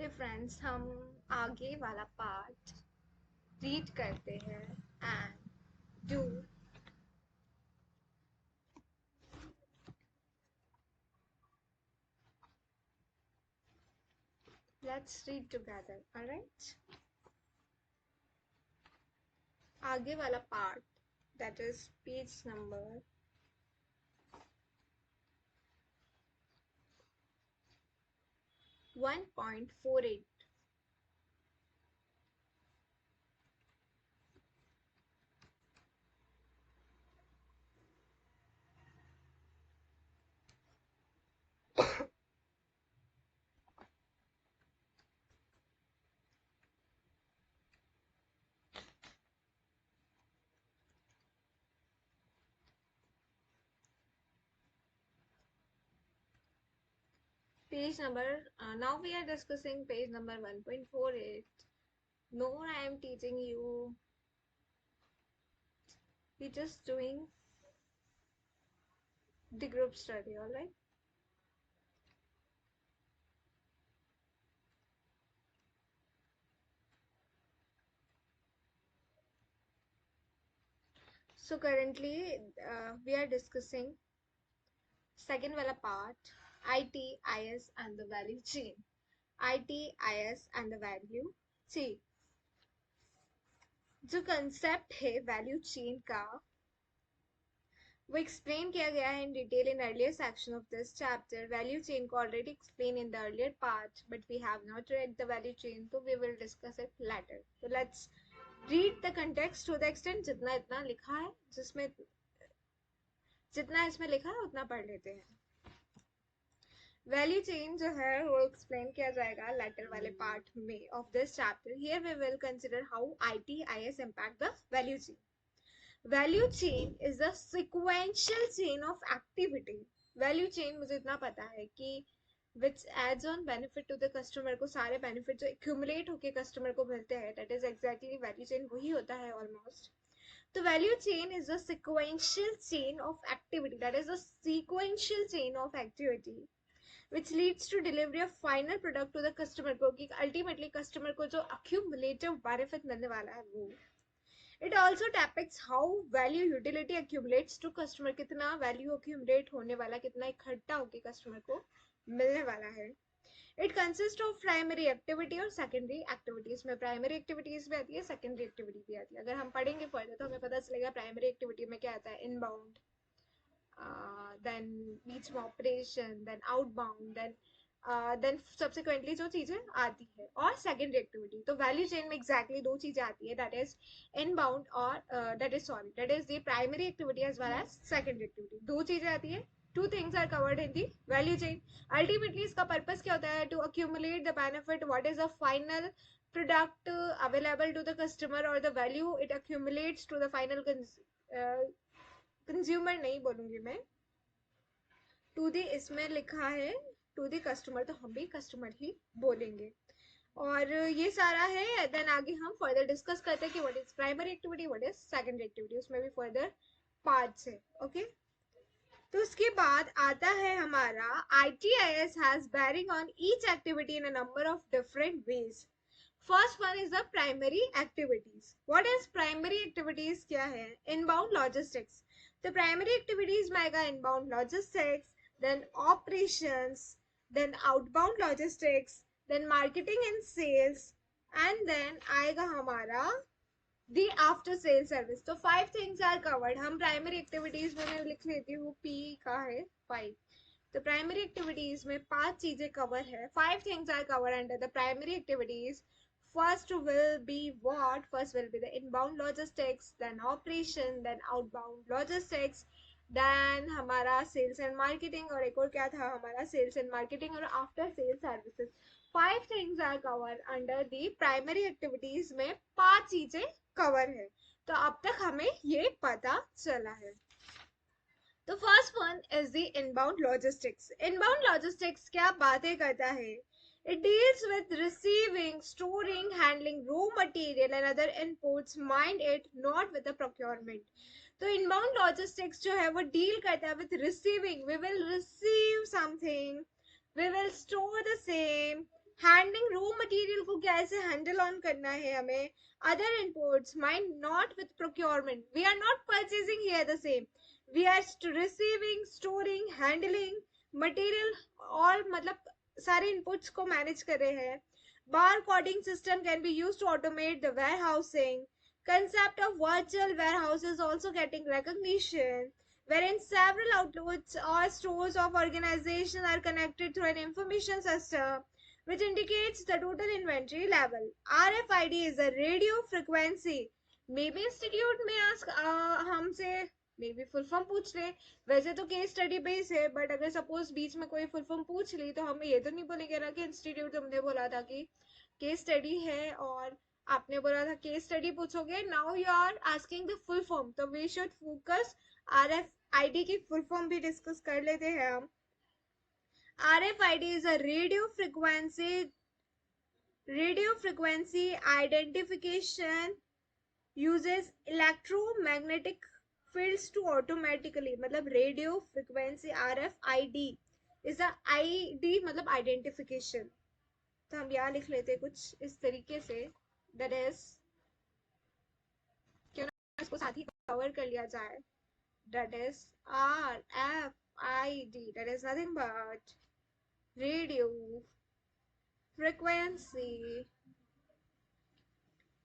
चलिए फ्रेंड्स, हम आगे वाला पार्ट रीड करते हैं and do. Let's read together, alright. आगे वाला part, that is page number 1.48। Page number, now we are discussing page number 1.48. No, I am teaching you. We're just doing the group study, alright? So currently we are discussing second वाला part, IT, IS and the value chain. IT, IS and the value chain. जो concept है value chain का वो explain किया गया है in detail in earlier section of this chapter. Value chain को already explain in the earlier part, but we have not read the value chain, तो we will discuss it later. तो let's read the context to the extent जितना इतना लिखा है, जिसमें जितना इसमें लिखा है उतना पढ़ लेते हैं. वैल्यू चेन जो है वो एक्सप्लेन किया जाएगा लेटर वाले पार्ट में of this chapter. Here we will consider how IT is impact the value chain. Value chain is the sequential chain of activity. Value chain मुझे इतना पता है कि which adds on benefit to the customer. को सारे benefit जो accumulate होके customer को मिलते हैं, that is exactly value chain वही होता है ऑलमोस्ट. तो value chain is the sequential chain of activity, that is the sequential chain of activity which leads to delivery of final product to the customer को, कि ultimately customer को जो accumulative benefit मिलने वाला है वो. It also depicts how value utility accumulates to customer. कितना value accumulate होने वाला, कितना इकट्ठा होके customer को मिलने वाला है. It consists of primary activity और secondary activities. में primary activities भी आती है, secondary activity भी आती है. अगर हम पढ़ेंगे further तो हमें पता चलेगा primary activity में क्या आता है. Inbound, then बीच में operation, then outbound, then subsequently जो चीजें आती है, और secondary activity. तो value chain में exactly दो चीजें आती है, that is inbound और that is the primary activity as well as secondary activity. दो चीजें आती है. Two things are covered in the value chain. Ultimately इसका purpose क्या होता है? To accumulate the benefit, what is the final product available to the customer, or the value it accumulates to the final consumer नहीं बोलूंगी मैं, to the इसमें लिखा है टू दी कस्टमर, तो हम भी कस्टमर ही बोलेंगे. और ये सारा है. देन आगे हम फर्दर डिस्कस करते हैं कि what is primary activity, what is secondary activity. उसमें भी फर्दर पार्ट्स है. ओके, तो उसके बाद आता है हमारा ITIS has bearing on each activity in a number of different ways. First one is the primary activities. What is primary activities? क्या है? Inbound logistics. The primary activities में आएगा inbound logistics, then operations, then outbound logistics, then marketing and sales, and then आएगा हमारा the after sales service. तो 5 things are covered. हम primary activities में मैं लिख लेती हूँ, P का है 5. तो primary activities में 5 चीजें cover है. 5 things are covered under the primary activities. First will be what? First will be the inbound logistics, then operation, then outbound logistics, then हमारा sales and marketing, और एक और क्या था हमारा sales and marketing और after sales services. 5 things are covered under the primary activities में 5 चीजें cover है. तो अब तक हमें ये पता चला है. तो first one is the inbound logistics. Inbound logistics क्या बातें करता है? It deals with receiving, storing, handling raw material and other inputs, mind it, not with the procurement. तो inbound logistics जो है वो deal करता है with receiving. We will receive something, we will store the same, handling raw material को कैसे handle on करना है हमें. Other inputs mind not with procurement. We are not purchasing here the same. We are receiving, storing, handling material. और मतलब सारे inputs को manage कर रहे हैं. Bar coding system can be used to automate the warehousing. Concept of virtual warehouse is also getting recognition, wherein several outlets or stores of organization are connected through an information system which indicates the total inventory level. RFID is a radio frequency. Maybe institute में ask हमसे maybe full form पूछ ले. वैसे तो case study base है, but अगर suppose बीच में कोई फुल फॉर्म पूछ ली तो हम ये तो नहीं बोलेंगे ना कि इंस्टीट्यूट तुमने बोला था कि केस स्टडी है और आपने बोला था केस स्टडी पूछोगे. Now you are asking the full form, तो वी शुड फोकस. RFID की फुल फॉर्म भी डिस्कस कर लेते हैं हम. RFID is a radio frequency identification, uses electromagnetic fields to automatically, मतलब radio frequency RFID is a ID मतलब identification. तो हम यहाँ लिख लेते हैं कुछ इस तरीके से. That is, क्यों ना इसको साथ ही कवर कर लिया जाए. That is RFID. That is nothing but radio frequency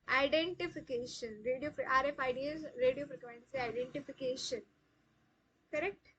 identification. RFID is radio frequency identification. Correct?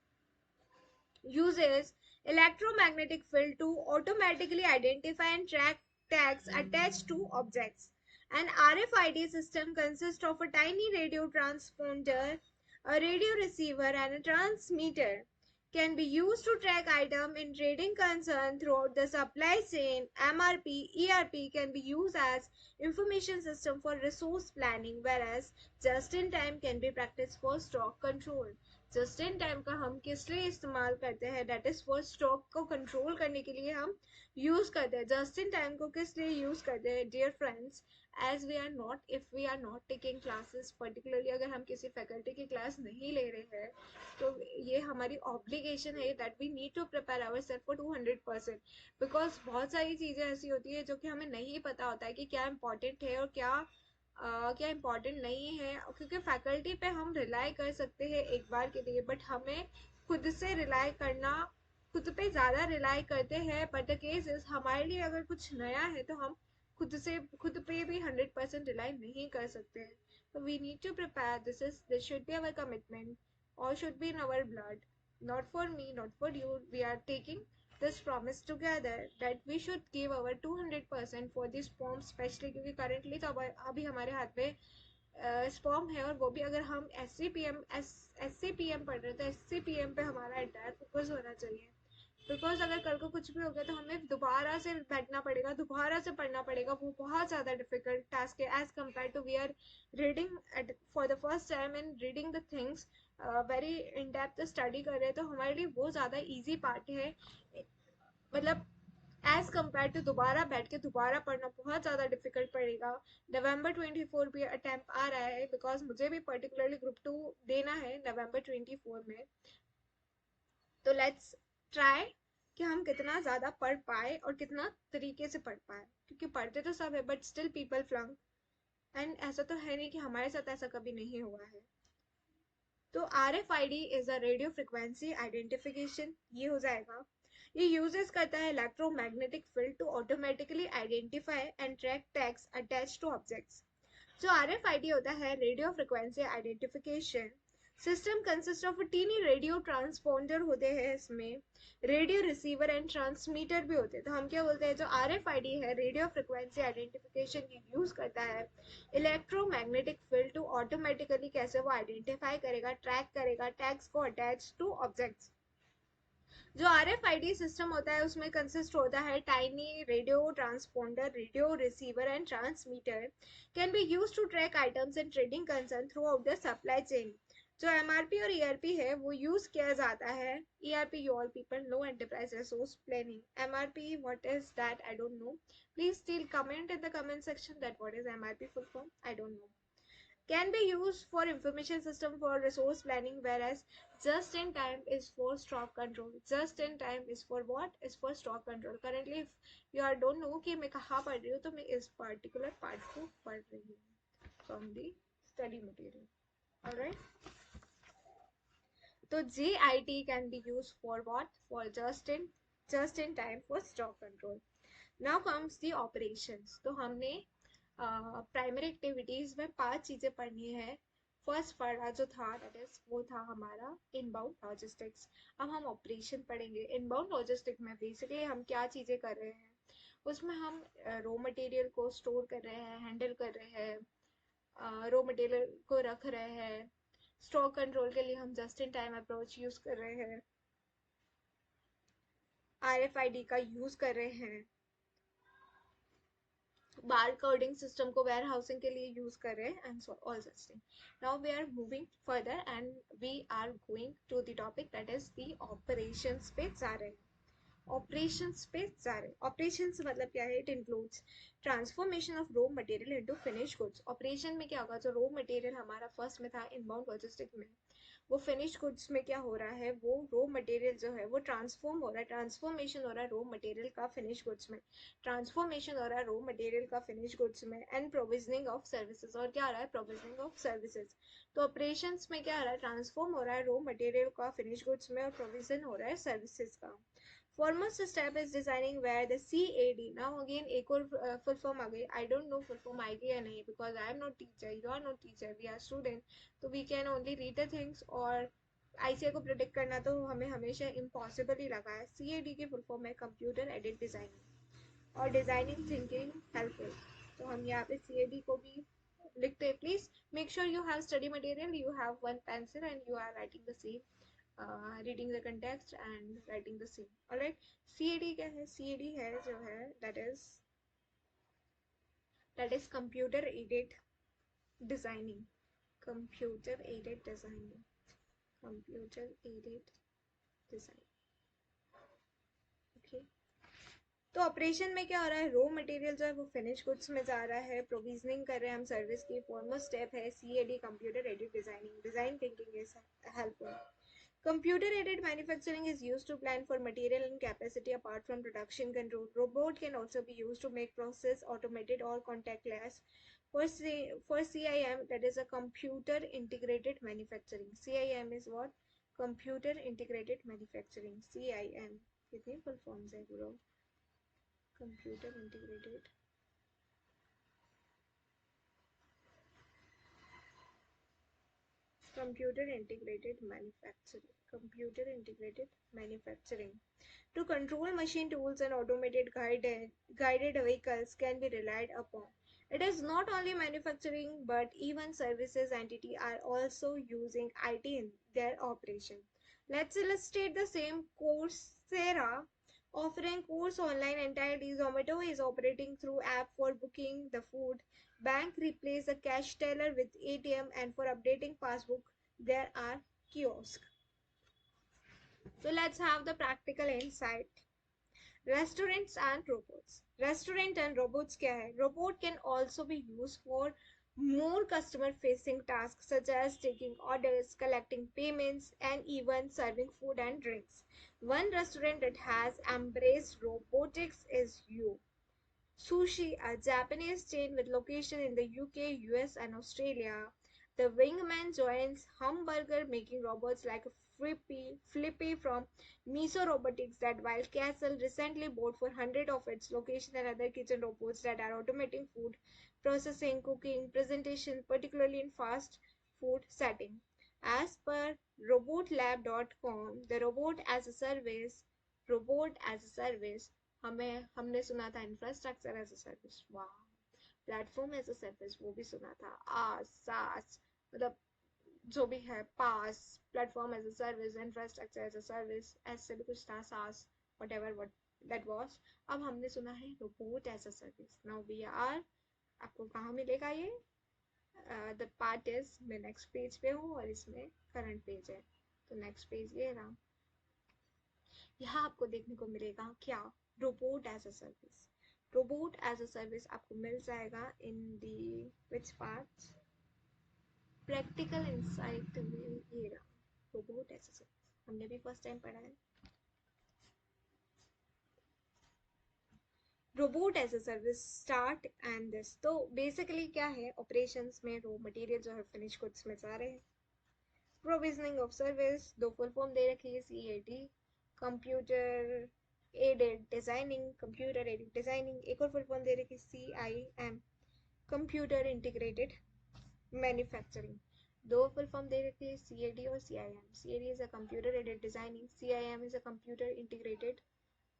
Uses electromagnetic field to automatically identify and track tags attached to objects. An RFID system consists of a tiny radio transponder, a radio receiver, and a transmitter. Can be used to track items in trading concern throughout the supply chain. MRP, ERP can be used as information system for resource planning, whereas just-in-time can be practiced for stock control. Just in time का हम किस लिए इस्तेमाल करते हैं? That is for stock को control करने के लिए हम यूज करते हैं. जस्ट इन टाइम को किस लिए यूज करते हैं dear friends? As we are not, if we are not taking classes, particularly अगर हम किसी फैकल्टी की क्लास नहीं ले रहे हैं तो ये हमारी ऑब्लिगेशन है that we need to prepare ourselves for 200%. Because बहुत सारी चीज़ें ऐसी होती है जो कि हमें नहीं पता होता है कि क्या इंपॉर्टेंट है और क्या इम्पोर्टेंट नहीं है. क्योंकि फैकल्टी पे हम रिलाई कर सकते हैं एक बार के लिए, बट हमें खुद से रिलाई करना, खुद पे ज़्यादा रिलाई करते हैं. बट द केस इज हमारे लिए अगर कुछ नया है तो हम खुद पे भी 100% रिलाई नहीं कर सकते हैं. तो we need to prepare. This should be our commitment और should be in our blood. Not for me, not for you. We are taking this promise together that we should give our 200% for this form, especially क्योंकि currently तो अभी हमारे हाथ में sperm है. और वो भी अगर हम SCPM पढ़ रहे हैं तो SCPM पे हमारा एंटायर फोकस होना चाहिए. बिकॉज अगर कल को कुछ भी हो गया तो हमें दोबारा से बैठना पड़ेगा, दोबारा से पढ़ना पड़ेगा. वो बहुत ज़्यादा डिफिकल्ट टास्क है as compare to we are reading for the first time and reading the things very in depth study कर रहे हैं. तो हमारे लिए वो ज़्यादा ईजी पार्ट है, मतलब एज कम्पेयर टू दोबारा बैठ के दोबारा पढ़ना बहुत ज़्यादा डिफिकल्ट पड़ेगा. November 24 भी अटैम्प्ट आ रहा है बिकॉज मुझे भी पर्टिकुलरली ग्रुप 2 देना है November 24 में. तो लेट्स ट्राई कि हम कितना ज़्यादा पढ़ पाए और कितना तरीके से पढ़ पाए. क्योंकि पढ़ते तो सब है बट स्टिल पीपल फ्लंक. एंड ऐसा तो है नहीं कि हमारे साथ ऐसा कभी नहीं हुआ है. तो RFID is a radio frequency identification. ये हो जाएगा. ये यूजेस करता है electromagnetic field to automatically identify and track tags attached to objects. जो RFID होता है radio frequency identification system consist of tiny radio transponder होते हैं. इसमें रेडियो रिसीवर एंड ट्रांसमीटर भी होते हैं. तो हम क्या बोलते हैं, जो RFID है रेडियो फ्रिक्वेंसी आइडेंटिफिकेशन ये यूज करता है इलेक्ट्रोमैग्नेटिक फील्ड टू ऑटोमेटिकली कैसे वो आइडेंटिफाई करेगा, ट्रैक करेगा टैग्स को अटैच टू ऑब्जेक्ट्स. जो RFID सिस्टम होता है उसमें कंसिस्ट होता है tiny radio transponder, radio receiver and transmitter. Can be use to track items and trading concern throughout the supply chain. जो MRP और ERP है वो यूज किया जाता है. ERP you all people know, enterprise resource planning. MRP what is that? I don't know. Please still comment in the comment section that what is MRP full form. I don't know. Can be used for information system for resource planning, whereas just in time is for stock control. Just in time is for what? Is for stock control. Currently if you are don't know कि मैं कहाँ पढ़ रही हूँ, तो मैं इस particular part को पढ़ रही हूँ from the study material. Alright. So JIT can be used for what? For just in time for stock control. Now comes the operations. तो हमने प्राइमरी एक्टिविटीज में 5 चीजें पढ़नी है. फर्स्ट पढ़ा जो था दैट इज वो था हमारा इनबाउंड लॉजिस्टिक्स. अब हम ऑपरेशन पढ़ेंगे. इनबाउंड लॉजिस्टिक में बेसिकली हम क्या चीजें कर रहे हैं, उसमें हम रॉ मटेरियल को स्टोर कर रहे हैं, हैंडल कर रहे हैं, रॉ मटेरियल को रख रहे हैं. स्टॉक कंट्रोल के लिए हम just in time approach use कर रहे हैं, RFID का यूज कर रहे हैं, बार कोडिंग सिस्टम को वेयर हाउसिंग के लिए यूज कर रहे हैं, and all such thing. Now we are moving further and we are going to the topic that is the operations पे जा रहे हैं. ऑपरेशंस पे जा रहे हैं. ऑपरेशंस मतलब क्या है? It includes transformation of raw material into finish goods. Operation में क्या होगा? जो रॉ मटेरियल हमारा फर्स्ट में था इनबाउंड लॉजिस्टिक में, वो फिनिश गुड्स में क्या हो रहा है? वो रॉ मटेरियल जो है वो ट्रांसफॉर्म हो रहा है, ट्रांसफॉर्मेशन हो रहा है रॉ मटेरियल का फिनिश गुड्स में, ट्रांसफॉर्मेशन हो रहा है रॉ मटेरियल का फिनिश गुड्स में, एंड प्रोविजनिंग ऑफ सर्विसेज. और क्या हो रहा है? Provisioning of services. तो ऑपरेशंस में क्या हो रहा है? ट्रांसफॉर्म हो रहा है रॉ मटेरियल का फिनिश गुड्स में, और प्रोविजन हो रहा है सर्विसेज का. Foremost step is designing where the CAD. Now again एक और full form आ गई. I don't know full form आएगी या नहीं, because I am not teacher, you are not teacher, we are student. तो we can only read the things. और ICI को predict करना तो हमें हमेशा इम्पॉसिबल ही लगा है. CAD की फुल फॉर्म है कंप्यूटर एडेड डिजाइनिंग, और डिजाइनिंग थिंकिंग हेल्पफुल. तो हम यहाँ पे CAD को भी लिखते हैं. Please make sure you have study material, you have one pencil and you are writing the same, reading the context and writing the same. Alright. CAD क्या है? CAD है जो है that is computer aided designing. Computer aided designing. Computer aided design. Okay. तो operation में क्या हो रहा है? रॉ मटेरियल जो है वो फिनिश गुड्स में जा रहा है, प्रोविजनिंग कर रहे हैं हम सर्विस की. फॉरमोस्ट स्टेप है CAD, computer aided designing. Design thinking is helpful. Computer aided manufacturing is used to plan for material and capacity apart from production control. Robot can also be used to make process automated or contactless. For CIM, that is a computer integrated manufacturing. CIM is what? Computer integrated manufacturing. CIM. कितनी full forms है bro? Computer integrated. Computer integrated manufacturing. Computer integrated manufacturing. To control machine tools and automated guided vehicles can be relied upon. It is not only manufacturing but even services entity are also using IT in their operation. Let's illustrate the same. Coursera offering course online entirely. Zomato is operating through app for booking the food. Bank replace the cash teller with ATM, and for updating passbook there are kiosks. So let's have the practical insight. Restaurants and robots. Restaurant and robots क्या है? Robot can also be used for more customer facing tasks such as taking orders, collecting payments, and even serving food and drinks. One restaurant that has embraced robotics is Sushi, a Japanese chain with location in the UK, US, and Australia. The Wingman joins hamburger making robots like Flippy from Miso Robotics, that while Castle recently bought for 100 of its location and other kitchen robots that are automating food processing, cooking, presentation, particularly in fast food setting. As per robotlab.com, the robot as a service हमने सुना था infrastructure as a service. वाह. Platform as a service वो भी सुना था. SaaS मतलब जो भी है, PaaS, platform as a service, infrastructure as a service, ऐसे भी कुछ था. सास व्हाट दैट वाज. अब हमने सुना है robot as a service. Now we are, आपको कहाँ मिलेगा ये? द पार्ट इज, मैं नेक्स्ट पेज पे हूँ और इसमें करंट पेज है. तो नेक्स्ट पेज ये रहा. यहाँ आपको देखने को मिलेगा क्या? Robot as a service. Robot as a service आपको मिल जाएगा in the which part? Practical insight में ये रहा, रोबोट एज अ सर्विस, हमने भी फर्स्ट टाइम पढ़ा है। Robot as a service start and this, तो बेसिकली क्या है, ऑपरेशंस में रो मटेरियल जो है फिनिश गुड्स में जा रहे हैं। प्रोविजनिंग ऑफ सर्विस, दो फुल फॉर्म दे रखी है, CAD, computer aided designing, computer aided designing. एक और फुल फॉर्म दे रखी है, CIM, कंप्यूटर इंटीग्रेटेड मैन्युफैक्चरिंग। दो फुल फॉर्म दे रखी है, CAD और CIM। CAD is a computer aided designing, CIM is a computer integrated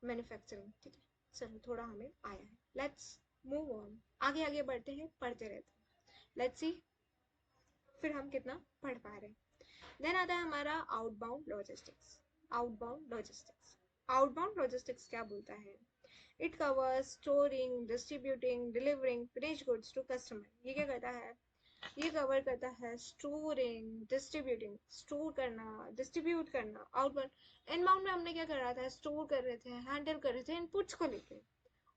manufacturing. ठीक है, चलो थोड़ा हमें आया है, लेट्स मूव ऑन, आगे आगे बढ़ते हैं, पढ़ते रहते हैं, लेट्स सी फिर हम कितना पढ़ पा रहे हैं। देन आता है हमारा outbound logistics. Outbound logistics, outbound logistics क्या बोलता है, it covers storing, distributing, delivering finish goods to customer. ये क्या करता है, ये कवर करता है स्टोरिंग, डिस्ट्रीब्यूटिंग, स्टोर करना, डिस्ट्रीब्यूट करना। आउटबाउंड, इनबाउंड में हमने क्या कर रहा था, स्टोर कर रहे थे, हैंडल कर रहे थे इनपुट्स को लेके।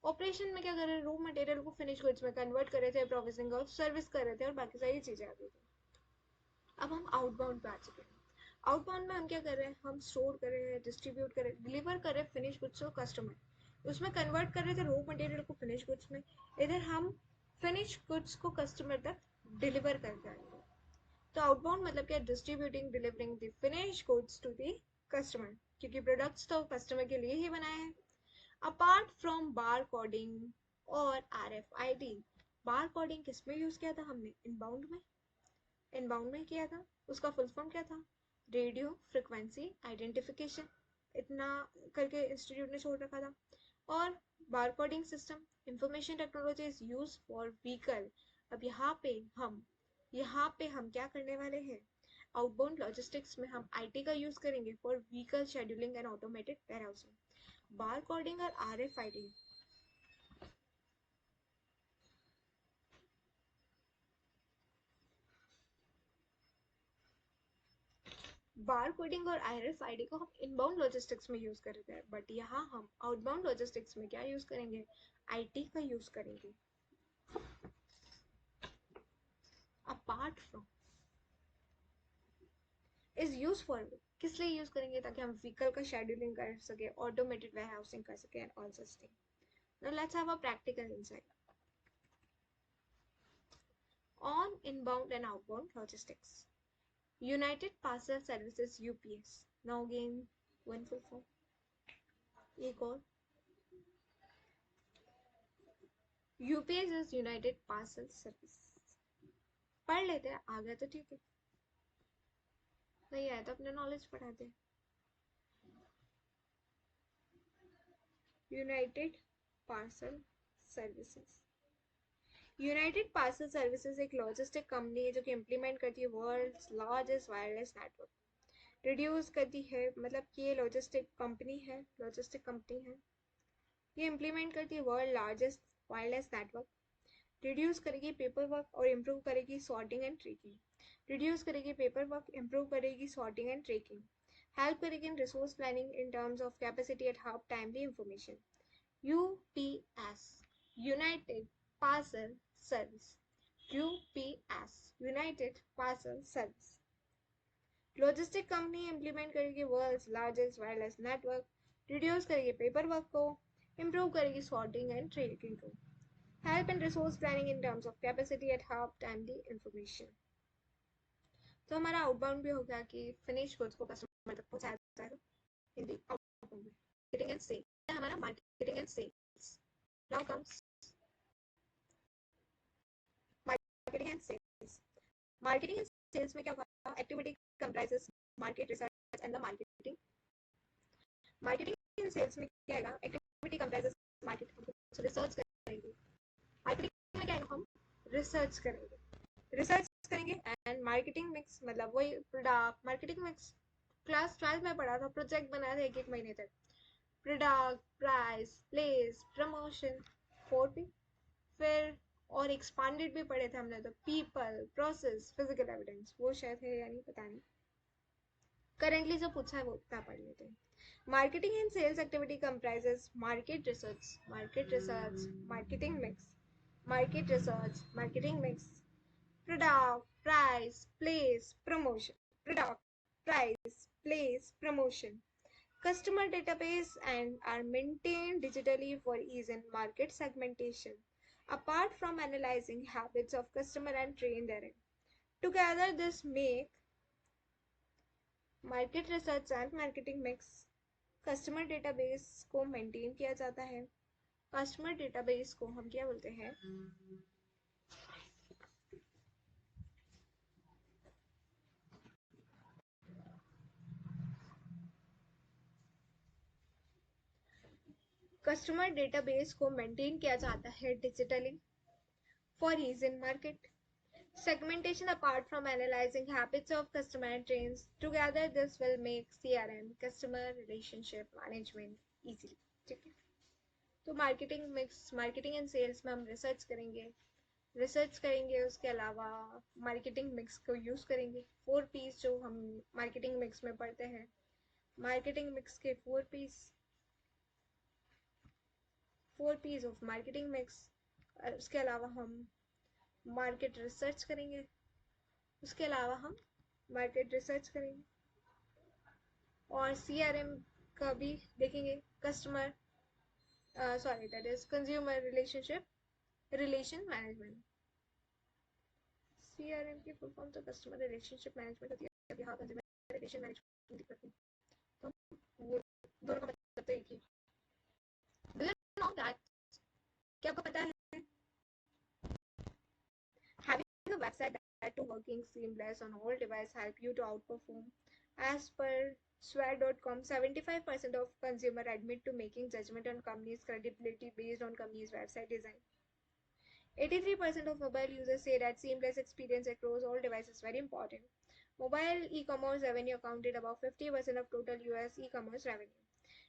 ऑपरेशन में क्या कर रहे, रॉ मटेरियल को फिनिश गुड्स में कन्वर्ट कर रहे थे, प्रोसेसिंग ऑफ सर्विस कर रहे थे, और बाकी सारी चीजें आती थी। अब हम आउटबाउंड पे आ चुके हैं। आउटबाउंड में हम क्या कर रहे हैं, हम स्टोर कर रहे हैं, डिस्ट्रीब्यूट कर रहे हैं, डिलीवर कर रहे हैं फिनिश गुड्स को कस्टमर, उसमें कन्वर्ट कर रहे थे रॉ मटेरियल को फिनिश गुड्स में, इधर हम फिनिश गुड्स को कस्टमर तक डिलीवर करके आएंगे। तो आउटबाउंड मतलब क्या, distributing, delivering the finish goods to the customer, क्योंकि प्रोडक्ट्स तो कस्टमर के लिए ही बनाए हैं। अपार्ट फ्रॉम बार कोडिंग और RFID, बार कोडिंग किस में यूज किया था हमने, इनबाउंड में, इनबाउंड में किया था। उसका फुल फॉर्म क्या था, रेडियो फ्रिक्वेंसी आइडेंटिफिकेशन, इतना करके इंस्टीट्यूट ने छोड़ रखा था। और bar coding system, information technology is use for vehicle. अब यहाँ पे हम क्या करने वाले हैं, आउटबाउंड लॉजिस्टिक्स में हम IT का यूज करेंगे for vehicle scheduling and automated warehousing. Bar coding और RFID, बार कोडिंग और RFID को हम इनबाउंड लॉजिस्टिक्स में यूज कर रहे थे, बट यहाँ हम आउटबाउंड लॉजिस्टिक्स में क्या यूज करेंगे, IT का यूज करेंगे। Apart from is use for, किस लिए यूज करेंगे, ताकि हम व्हीकल का शेड्यूलिंग कर सके, ऑटोमेटेड वेयरहाउसिंग कर सके and all such thing. Now let's have a practical insight on inbound and outbound logistics. United Parcel Services, UPS. Now again one full form, एक और, UPS is United Parcel Service। पढ़ लेते हैं, आ गया तो ठीक है, नहीं आया तो अपने नॉलेज बढ़ाते हैं। United parcel services, united parcel services एक लॉजिस्टिक कंपनी है जो कि इम्प्लीमेंट करती है world's largest wireless network, reduce करती है, मतलब कि ये लॉजिस्टिक कंपनी है, ये इम्प्लीमेंट करती है world largest wireless network, reduce करेगी पेपर वर्क और इम्प्रूव करेगी सॉर्टिंग एंड ट्रैकिंग, रिड्यूस करेगी पेपर वर्क, इम्प्रूव करेगी सॉर्टिंग एंड ट्रैकिंग, हेल्प करेगी in resource planning in terms of capacity at hub timely information. UPS, United Parcel Service, UPS, United Parcel Service logistic company implement करेगी world's largest wireless network, reduce करेगी paper work को, improve करेगी sorting and tracking को, help in resource planning in terms of capacity at hub timely information. तो हमारा outbound भी हो गया कि फिनिश गुड्स को कस्टमर तक पहुंचाया जाएगा इन द आउटबाउंड में। मार्केटिंग एंड सेल, हमारा marketing and sales, now comes marketing and sales. Marketing and sales में क्या होगा, activity comprises market research and the marketing. Marketing and sales में क्या आएगा, एक्टिविटी कंप्राइजेस मार्केट, हम रिसर्च करेंगे, मार्केटिंग में क्या आएगा, हम रिसर्च करेंगे, रिसर्च करेंगे एंड मार्केटिंग मिक्स, मतलब वही प्रोडक्ट मार्केटिंग मिक्स, क्लास 12 में पढ़ा था, प्रोजेक्ट बनाया था एक महीने तक, product, price, place, promotion, 4P, फिर और एक्सपांडेड भी पढ़े थे हमने, तो पीपल, प्रोसेस, फिजिकल एविडेंस, वो शायद है या नहीं पता नहीं, करेंटली जो पूछा है वो उतना पढ़ लेते हैं। Marketing and sales activity comprises market research, marketing mix, market research, marketing mix, Product, price, place, promotion. Product, price, place, promotion. Customer database and are maintained digitally for ease in market segmentation. Apart from analyzing habits of customer and train therein. Together this make market research and marketing mix. Customer database को maintain किया जाता है. Customer database को हम क्या बोलते हैं? Customer database को मेंटेन किया जाता है digitally for ease in market segmentation. Apart from analyzing habits of customer and trends, together this will make CRM customer relationship management easily. ठीक है, तो मार्केटिंग एंड सेल्स में हम रिसर्च करेंगे. उसके अलावा मार्केटिंग मिक्स को यूज करेंगे. 4 P's जो हम मार्केटिंग मिक्स में पढ़ते हैं, मार्केटिंग मिक्स के 4 P's ऑफ मार्केटिंग मिक्स. उसके अलावा हम मार्केट रिसर्च करेंगे. और CRM का भी देखेंगे. Customer that is consumer relation management. CRM की फुल फॉर्म तो कस्टमर रिलेशनशिप मैनेजमेंट होती है. यहाँ कंज्यूमर रिलेशन मैनेजमेंट दिखती है. तो वो दोनों का मतलब तो एक ही. Do you know that? क्या आपको पता है? Having a website that to working seamless on all devices help you to outperform. As per Swear.com, 75% of consumer admit to making judgment on company's credibility based on company's website design. 83% of mobile users say that seamless experience across all devices is very important. Mobile e-commerce revenue accounted about 50% of total US e-commerce revenue.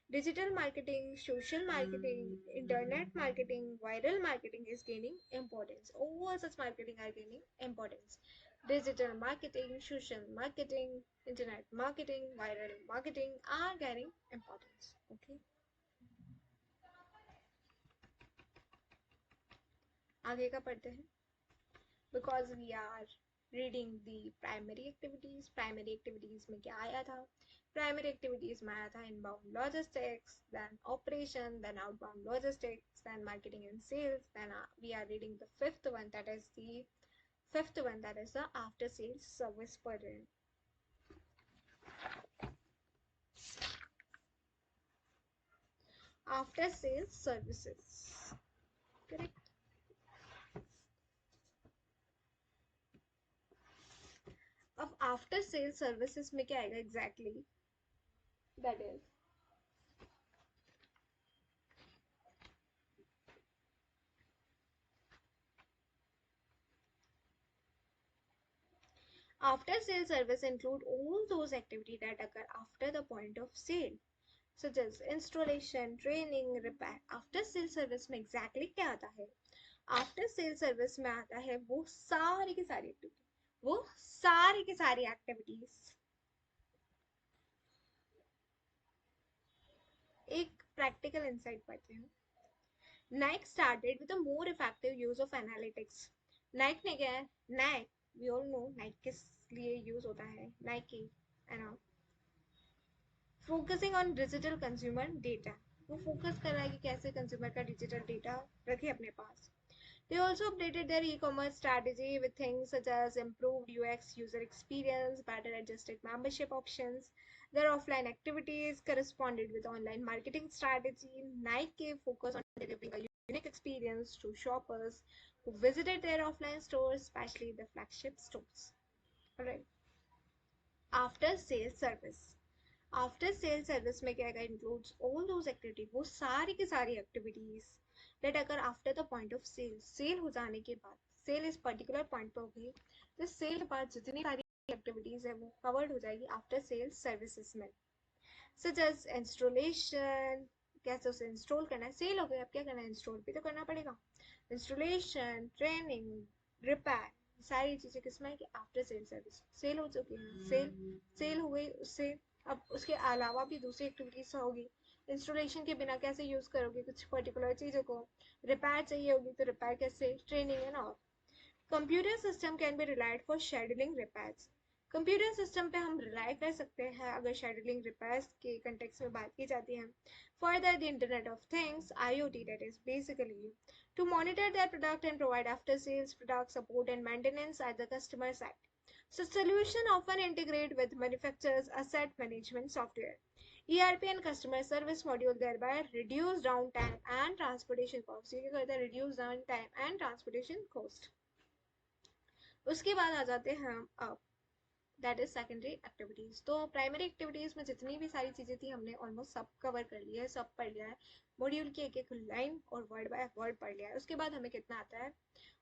Digital marketing, social marketing, internet marketing, viral marketing is gaining importance. All such marketing are gaining importance. Digital marketing, social marketing, internet marketing, viral marketing are gaining importance. Okay. आगे का पढ़ते हैं. Because we are reading the primary activities. Primary activities में क्या आया था? Primary activities में आया था inbound logistics, then operation, then outbound logistics, then marketing and sales. Then we are reading the fifth one, that is the after sales service period. After sales services, correct? अब after sale services में क्या आएगा exactly? That is after sale service include all those activities that occur after the point of sale, such as installation, training, repair. After sale service में exactly क्या आता है? After sale service में आता है वो सारी की सारी एक्टिविटीज. एक प्रैक्टिकल इंसाइट पढ़ते हैं. Nike started with a more effective use of analytics. Nike ने क्या है? Nike, we all know Nike किस लिए यूज होता है? Nike, है ना? Focusing on digital consumer data. वो फोकस कर रहा है कि कैसे कंज्यूमर का डिजिटल डेटा रखे अपने पास. They also updated their e-commerce strategy with things such as improved UX user experience, better adjusted membership options. Their offline activities corresponded with online marketing strategy. Nike focused on delivering a unique experience to shoppers who visited their offline stores, especially the flagship stores. Alright. After sales service. After sale service में क्या includes all those activity, वो सारी की सारी activities that अगर after the point of sale हो जाने के बाद, सेल इस पर्टिकुलर पॉइंट पर हो गई, तो सेल के बाद जितनी सारी एक्टिविटीज है वो कवर्ड हो जाएगी आफ्टर सेल सर्विसेज में. सच एज इंस्टॉलेशन, कैसे उसे इंस्टॉल करना है. सेल हो गया, अब क्या करना है? इंस्टॉल भी तो करना पड़ेगा. इंस्टॉलेशन, ट्रेनिंग, रिपेयर, सारी चीजें किसमें है कि आफ्टर सेल सर्विस. सेल हो चुकी है, सेल हो गई, उससे अब उसके अलावा भी दूसरी एक्टिविटीज होगी. इंस्टॉलेशन के बिना कैसे यूज करोगे कुछ पर्टिकुलर चीजों को. रिपेयर चाहिए होगी तो रिपेयर कैसे? ट्रेनिंग है ना. Computer system can B relied for scheduling repairs. Computer system पे हम रिलाई कर सकते हैं अगर शेड्यूलिंग रिपेयर्स के कंटेक्स में बात की जाती है। Further the internet of things IoT that is basically to monitor their product and provide after sales product support and maintenance at the customer site. So solution often integrate with manufacturers asset management software. ERP and customer service module thereby reduce downtime and transportation cost. ये क्या करता है? Reduce downtime and transportation cost. उसके बाद आ जाते हैं हम अब दैट इज सेकेंडरी एक्टिविटीज। तो प्राइमरी एक्टिविटीज में जितनी भी सारी चीजें थी हमने ऑलमोस्ट सब कवर कर लिया है, सब पढ़ लिया है, मॉड्यूल की एक एक लाइन और वर्ड बाय वर्ड पढ़ लिया है। उसके बाद हमें कितना आता है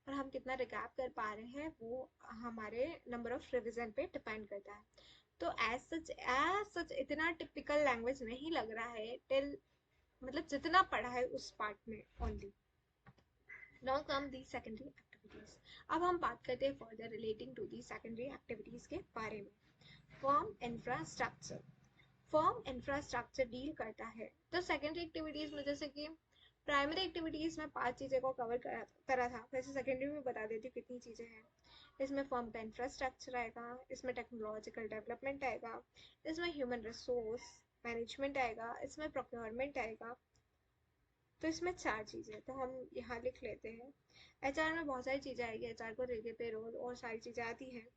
और हम कितना रिकैप कर पा रहे हैं वो हमारे नंबर ऑफ रिविजन पे डिपेंड करता है। तो एज सच इतना टिपिकल लैंग्वेज नहीं लग रहा है टिल मतलब जितना पढ़ा है उस पार्ट में only. Now come the secondary activities. अब हम बात करते हैं further relating to the secondary activities के बारे में। Firm infrastructure. Firm infrastructure deal करता है तो सेकेंडरी एक्टिविटीज में जैसे कि प्राइमरी एक्टिविटीज में 5 चीजें को कवर करा था, वैसे सेकेंडरी में बता देती हूँ कितनी चीजें हैं। इसमें फॉर्म का इंफ्रास्ट्रक्चर आएगा, इसमें टेक्नोलॉजिकल डेवलपमेंट आएगा, इसमें ह्यूमन रिसोर्स मैनेजमेंट आएगा, इसमें प्रोक्योरमेंट आएगा। तो इसमें 4 चीज़ें तो हम यहाँ लिख लेते हैं। HR में बहुत सारी चीज़ें आएगी, HR को रेलवे पेरोल और सारी चीज़ें आती हैं।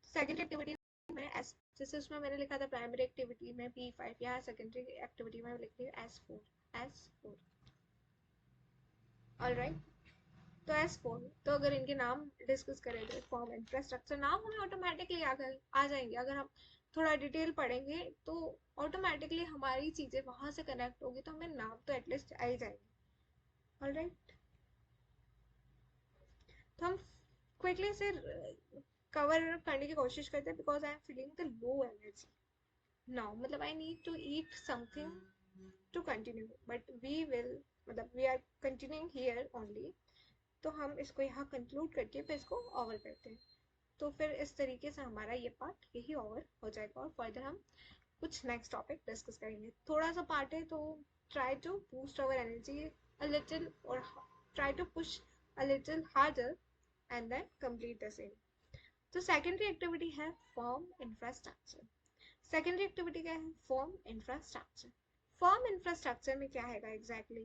सेकेंडरी एक्टिविटी में एस जैसे उसमें मैंने लिखा था प्राइमरी एक्टिविटी में P5, यहाँ सेकेंडरी एक्टिविटी में लिख रही हूँ S4। ऑलराइट, तो S4 तो अगर इनके नाम डिस्कस करें तो फॉर्म इंफ्रास्ट्रक्चर नाम हमें ऑटोमेटिकली आ जाएंगे। अगर हम थोड़ा डिटेल पढ़ेंगे तो ऑटोमेटिकली हमारी चीज़ें वहाँ से कनेक्ट होगी, तो हमें नाम तो एटलीस्ट आ ही जाएंगे। ऑलराइट, तो हम क्विकली से कवर करने की कोशिश करते हैं because I am feeling the low energy now. मतलब I need to eat something to continue but we will मतलब we are continuing here only. तो हम इसको यहाँ कंक्लूड करके फिर इसको ओवर करते हैं। तो फिर इस तरीके से हमारा ये पार्ट यही ओवर हो जाएगा और फर्दर हम कुछ नेक्स्ट टॉपिक डिस्कस करेंगे। थोड़ा सा पार्ट है तो try to boost our energy a little और try to push a little harder and then complete the same. तो सेकेंडरी एक्टिविटी है फॉर्म इंफ्रास्ट्रक्चर। सेकेंडरी एक्टिविटी क्या है? Firm infrastructure. फॉर्म इंफ्रास्ट्रक्चर में क्या है एग्जैक्टली?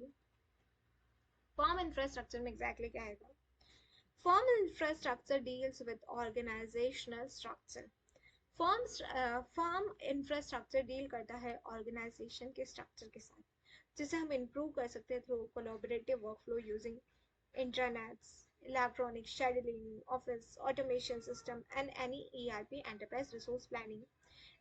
फॉर्म इंफ्रास्ट्रक्चर में exactly क्या है? Firm infrastructure deals with organizational structure. Firm infrastructure deal करता है ऑर्गेनाइजेशन के स्ट्रक्चर के साथ, जिसे हम इम्प्रूव कर सकते हैं through collaborative workflow using intranets, electronic scheduling, office automation system, and any ERP enterprise resource planning.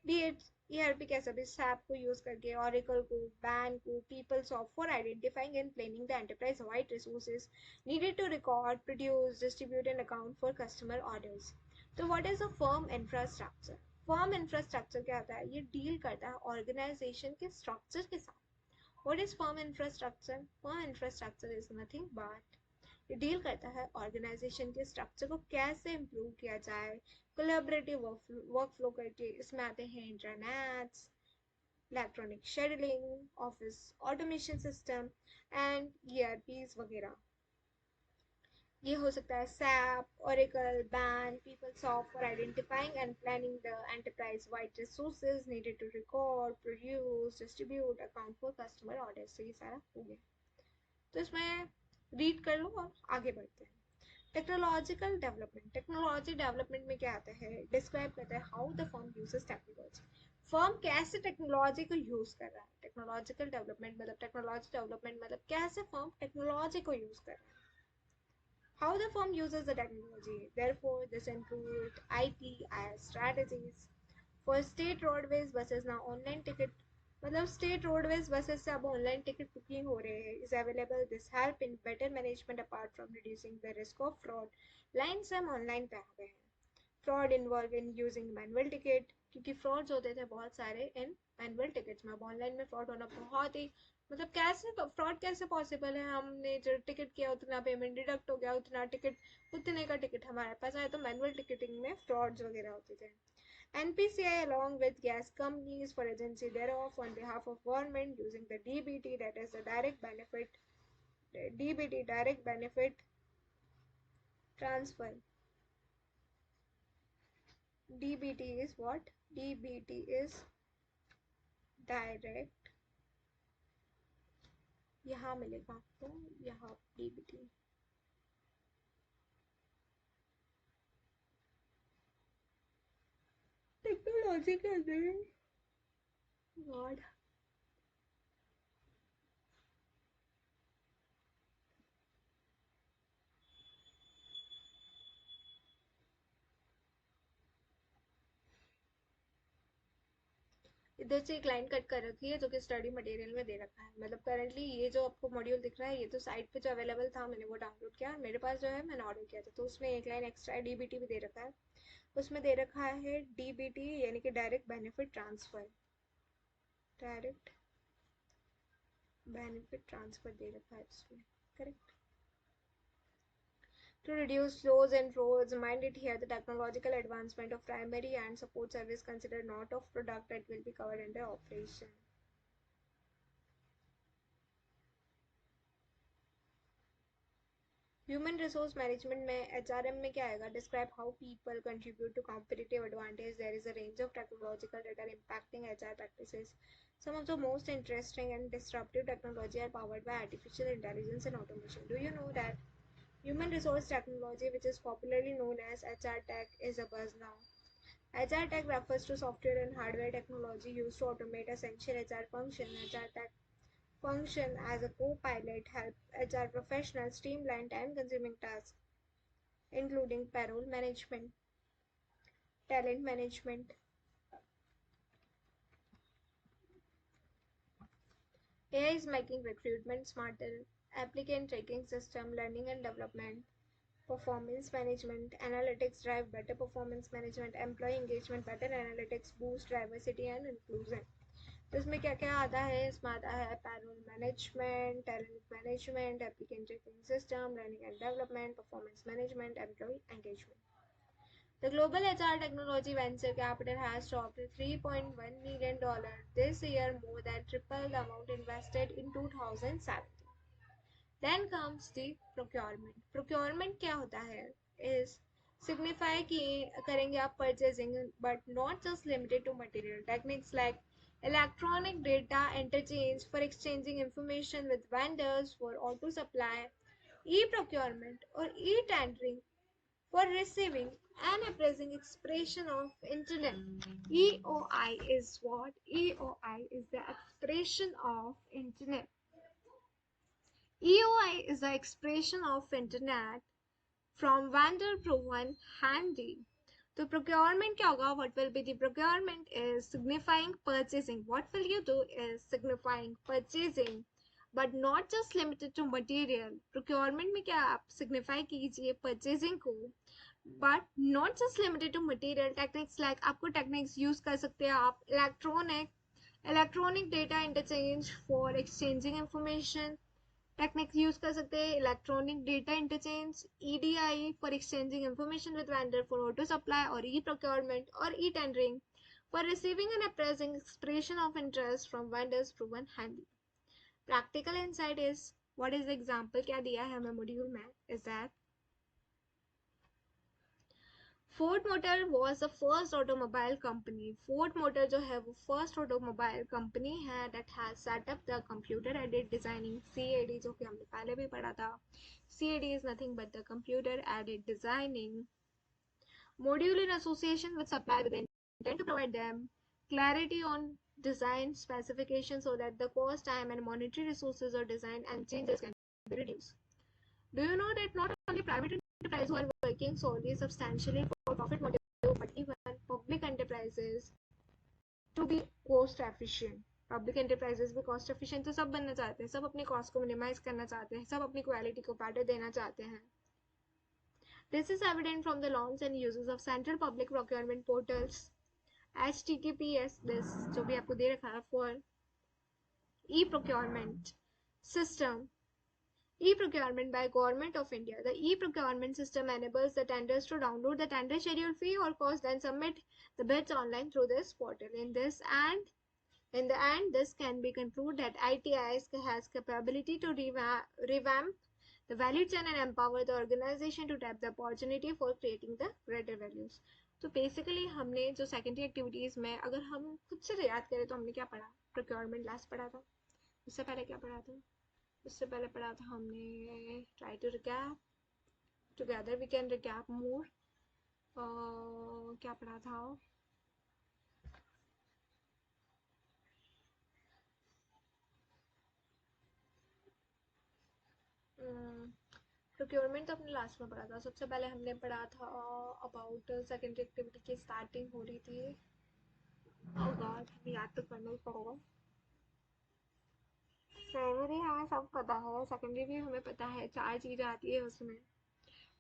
Be it ERP कैसा भी SAP को यूज करके, Oracle को, BAN को, PeopleSoft for identifying and planning the enterprise wide resources needed to record, produce, distribute and account for customer orders. तो what is a firm infrastructure? Firm infrastructure क्या होता है? ये डील करता है ऑर्गेनाइजेशन के स्ट्रक्चर के साथ। What is firm infrastructure? Firm infrastructure is nothing but ये डील करता है ऑर्गेनाइजेशन के स्ट्रक्चर को कैसे इम्प्रूव किया जाए कोलैबोरेटिव वर्कफ्लो करके। इसमें आते हैं internets, electronic scheduling, office automation system and ERPs वगैरह। ये हो सकता है SAP, Oracle, BAN, PeopleSoft for identifying and planning the enterprise-wide resources needed to record, produce, distribute, account for customer orders। तो ये सारा हो गया, तो इसमें रीड कर लो और आगे बढ़ते हैं। Technological development. टेक्नोलॉजी डेवलपमेंट में क्या आता है? डिस्क्राइब करता है how the firm uses technology. Firm कैसे टेक्नोलॉजी को यूज कर रहा है। टेक्नोलॉजिकल डेवलपमेंट मतलब टेक्नोलॉजी डेवलपमेंट मतलब कैसे फर्म टेक्नोलॉजी को यूज कर रहा है। How the firm uses the technology. Therefore, this includes IT strategies for state roadways buses now online ticket मतलब स्टेट रोडवेज बसेस से अब ऑनलाइन टिकट बुकिंग हो रहे हैं is available. This help in better management apart from reducing the risk of fraud. Line से हम online पे आ गए हैं। Fraud involve in using manual ticket, क्योंकि फ्रॉड्स होते थे बहुत सारे इन मैनुअल टिकट्स में। अब ऑनलाइन में फ्रॉड होना बहुत ही मतलब कैसे फ्रॉड कैसे पॉसिबल है? हमने जो टिकट किया उतना पेमेंट डिडक्ट हो गया, उतना टिकट उतने का टिकट हमारे पास आया। तो मैनुअल टिकटिंग में फ्रॉड्स वगैरह होते थे। NPCI along with gas companies for agency thereof on behalf of government using the DBT, that is the direct benefit transfer DBT is what? DBT is direct, यहाँ मिलेगा आपको, यहाँ DBT टेक्नोलॉजी के अंदर गॉड इधर से एक लाइन कट कर रखी है जो कि स्टडी मटेरियल में दे रखा है। मतलब करंटली ये जो आपको मॉड्यूल दिख रहा है ये तो साइट पे जो अवेलेबल था मैंने वो डाउनलोड किया, मेरे पास जो है मैंने ऑर्डर किया था, तो उसमें एक लाइन एक्स्ट्रा डीबीटी भी दे रखा है। उसमें दे रखा है डीबीटी यानी कि direct benefit transfer, direct benefit transfer दे रखा है उसमें, correct. To reduce flows and flows, mind it here the technological advancement of primary and support service considered not of product that will be covered under operation. Human resource management में HRM में क्या आएगा? Describe how people contribute to competitive advantage. There is a range of technological that are impacting HR practices. Some of the most interesting and disruptive technology are powered by artificial intelligence and automation. Do you know that human resource technology, which is popularly known as HR tech, is a buzz now? HR tech refers to software and hardware technology used to automate essential HR function. HR tech function as a co-pilot help HR professionals streamline time-consuming tasks, including payroll management, talent management. AI is making recruitment smarter, applicant tracking system, learning and development, performance management, analytics drive better performance management, employee engagement, better analytics, boost diversity and inclusion. तो इसमें क्या क्या आता है? इसमें आता है payroll management, talent management, applicant tracking system, learning and development, performance management, employee engagement. The global HR technology venture capital has topped $3.1 million this year, more than triple the amount invested in 2017. Then comes the procurement. Procurement क्या होता है? Is signify कि करेंगे आप purchasing, but not just limited to material. Techniques like electronic data interchange for exchanging information with vendors for auto supply, e-procurement or e-tendering for receiving and appraising expression of internet. EOI is what? EOI is the expression of internet. EOI is the expression of internet from vendor proven handy. So procurement क्या होगा? What will be the procurement is signifying purchasing. What will you do is signifying purchasing, but not just limited to material. Procurement में क्या आप signify कीजिए purchasing को, but not just limited to material. Techniques like आपको techniques use कर सकते हैं आप electronic data interchange for exchanging information. Techniques use कर सकते हैं electronic data interchange, EDI for exchanging information with vendor for auto supply और ई प्रोक्योरमेंट और e tendering for receiving end appraising expression of interest from vendors proven handy. Practical insight is what is example क्या दिया है हमें module में is that Ford Motor was the first automobile company. Ford Motor जो है वो first automobile company है that has set up the computer aided designing CAD जो कि हमने पहले भी पढ़ा था. CAD is nothing but the computer aided designing module in association with supplier with the intent to provide them clarity on design specification so that the cost, time and monetary resources of design and changes can be reduced. Do you know that not only private enterprises who are working solely substantially for profit motive, but even public enterprises to be cost efficient. Public enterprises भी cost efficient तो सब बनना चाहते हैं, सब अपनी cost को minimise करना चाहते हैं, सब अपनी क्वालिटी को बेटर देना चाहते हैं. This is evident from the launch and uses of central public procurement portals HTTPS this जो भी आपको दे रखा है for e-procurement system. E-procurement by Government of India. The e-procurement system enables the tenders to download the tender schedule fee or cost, then submit the bids online through this portal. In the end, this can be concluded that ITIS has capability to revamp the value chain and empower the organization to tap the opportunity for creating the greater values. तो basically हमने जो secondary activities में अगर हम खुद से याद करें तो हमने क्या पढ़ा, प्रोक्योरमेंट लास्ट पढ़ा था, उससे पहले क्या पढ़ा था, उससे पहले पढ़ा था हमने try to recap, together we can recap more, क्या पढ़ा था, प्रोक्योरमेंट तो अपने लास्ट में पढ़ा था। सबसे पहले हमने पढ़ा था अबाउट सेकेंडरी एक्टिविटी की स्टार्टिंग हो रही थी, ओह गॉड हमें याद तो करना ही पड़ेगा। प्राइमरी हमें सब पता है, सेकेंडरी भी हमें पता है, 4 चीज़ें आती है उसमें।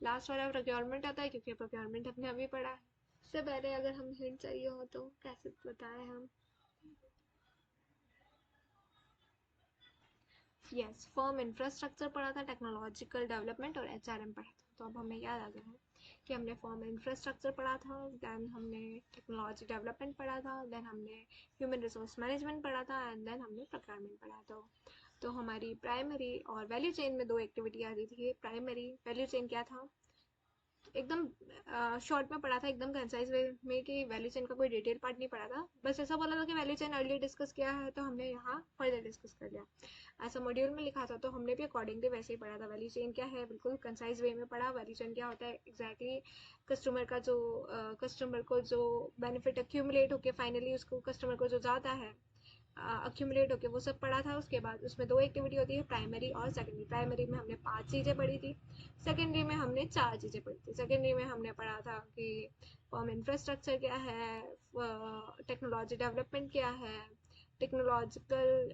लास्ट वाला प्रोक्योरमेंट आता है क्योंकि प्रोक्योरमेंट हमने अभी पढ़ा है। इससे पहले अगर हम हिंट चाहिए हो तो कैसे बताएं हम। यस, फर्म इंफ्रास्ट्रक्चर पढ़ा था, टेक्नोलॉजिकल डेवलपमेंट और एचआरएम पढ़ा था। तो अब हमें याद आ गया है कि हमने फर्म इंफ्रास्ट्रक्चर पढ़ा था, देन हमने टेक्नोलॉजी डेवलपमेंट पढ़ा था, देन हमने ह्यूमन रिसोर्स मैनेजमेंट पढ़ा था एंड देन हमने प्रोक्योरमेंट पढ़ा था। तो हमारी प्राइमरी और वैल्यू चेन में 2 एक्टिविटी आ रही थी। प्राइमरी वैल्यू चेन क्या था, एकदम शॉर्ट में पढ़ा था, एकदम कंसाइज वे में, कि वैल्यू चेन का कोई डिटेल पार्ट नहीं पढ़ा था, बस ऐसा बोला था कि वैल्यू चेन अर्ली डिस्कस किया है तो हमने यहाँ फर्दर डिस्कस कर लिया। ऐसा मॉड्यूल में लिखा था तो हमने भी अकॉर्डिंगली वैसे ही पढ़ा था। वैल्यू चेन क्या है, बिल्कुल कंसाइज वे में पढ़ा। वैल्यू चेन क्या होता है एग्जैक्टली, कस्टमर का जो कस्टमर को जो बेनिफिट एक्यूमुलेट होके फाइनली उसको कस्टमर को जो जाता है अक्यूमुलेट होके, वो सब पढ़ा था। उसके बाद उसमें 2 एक्टिविटी होती है, प्राइमरी और सेकेंडरी। प्राइमरी में हमने 5 चीज़ें पढ़ी थी, सेकेंडरी में हमने 4 चीज़ें पढ़ी थी। सेकेंडरी में हमने पढ़ा था कि फॉर्म इंफ्रास्ट्रक्चर क्या है, टेक्नोलॉजी डेवलपमेंट क्या है, टेक्नोलॉजिकल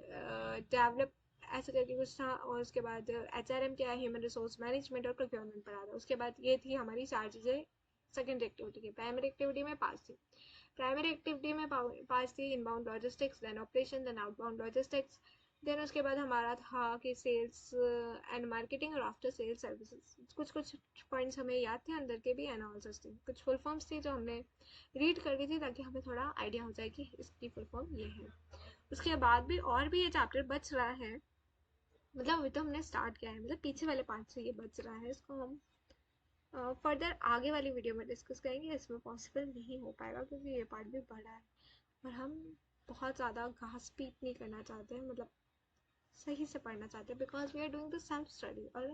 डेवलप ऐसे करके कुछ था, और उसके बाद एचआरएम क्या है, ह्यूमन रिसोर्स मैनेजमेंट और प्रोक्योरमेंट पढ़ा था। उसके बाद ये थी हमारी 4 चीज़ें सेकेंडरी एक्टिविटी की। प्राइमरी एक्टिविटी में 5 थी। प्राइमरी एक्टिविटी में 5 थी, inbound logistics, then operation, then outbound logistics, then उसके बाद हमारा था कि सेल्स एंड मार्केटिंग और आफ्टर सेल्स सर्विसेज। कुछ कुछ पॉइंट्स हमें याद थे, अंदर के भी एनालिसिस थी, कुछ फुल फॉर्म्स थी जो हमने रीड कर दी थी ताकि हमें थोड़ा आइडिया हो जाए कि इसकी फुल फॉर्म ये है। उसके बाद भी और भी ये चैप्टर बच रहा है, मतलब अभी तो हमने स्टार्ट किया है, मतलब पीछे वाले पार्ट से ये बच रहा है, इसको हम फर्दर आगे वाली वीडियो में डिस्कस करेंगे। इसमें पॉसिबल नहीं हो पाएगा क्योंकि ये पार्ट भी बड़ा है और हम बहुत ज़्यादा घास पीट नहीं करना चाहते हैं, मतलब सही से पढ़ना चाहते हैं, because we are doing the self study. और